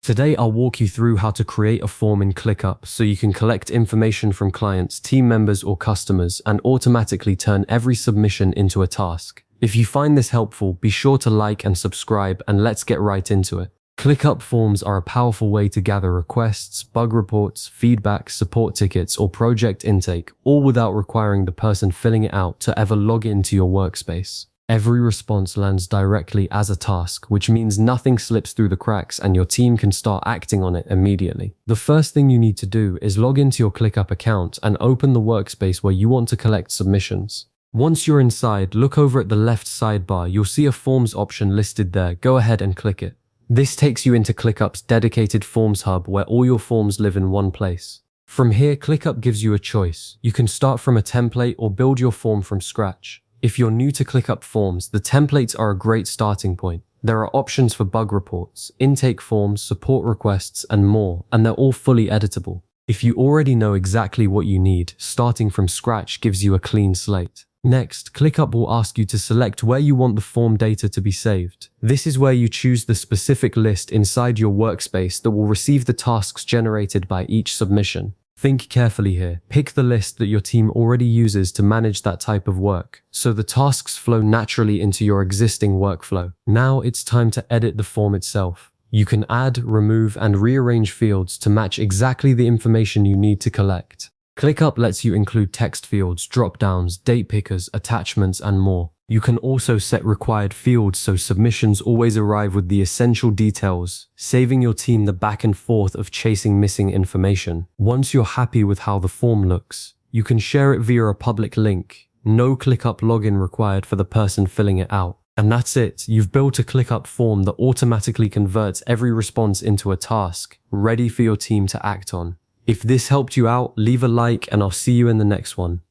Today, I'll walk you through how to create a form in ClickUp so you can collect information from clients, team members, or customers and automatically turn every submission into a task. If you find this helpful, be sure to like and subscribe, and let's get right into it. ClickUp forms are a powerful way to gather requests, bug reports, feedback, support tickets, or project intake, all without requiring the person filling it out to ever log into your workspace. Every response lands directly as a task, which means nothing slips through the cracks and your team can start acting on it immediately. The first thing you need to do is log into your ClickUp account and open the workspace where you want to collect submissions. Once you're inside, look over at the left sidebar. You'll see a Forms option listed there. Go ahead and click it. This takes you into ClickUp's dedicated Forms hub where all your forms live in one place. From here, ClickUp gives you a choice. You can start from a template or build your form from scratch. If you're new to ClickUp Forms, the templates are a great starting point. There are options for bug reports, intake forms, support requests, and more, and they're all fully editable. If you already know exactly what you need, starting from scratch gives you a clean slate. Next, ClickUp will ask you to select where you want the form data to be saved. This is where you choose the specific list inside your workspace that will receive the tasks generated by each submission. Think carefully here. Pick the list that your team already uses to manage that type of work, so the tasks flow naturally into your existing workflow. Now it's time to edit the form itself. You can add, remove, and rearrange fields to match exactly the information you need to collect. ClickUp lets you include text fields, drop-downs, date pickers, attachments, and more. You can also set required fields so submissions always arrive with the essential details, saving your team the back and forth of chasing missing information. Once you're happy with how the form looks, you can share it via a public link. No ClickUp login required for the person filling it out. And that's it. You've built a ClickUp form that automatically converts every response into a task, ready for your team to act on. If this helped you out, leave a like and I'll see you in the next one.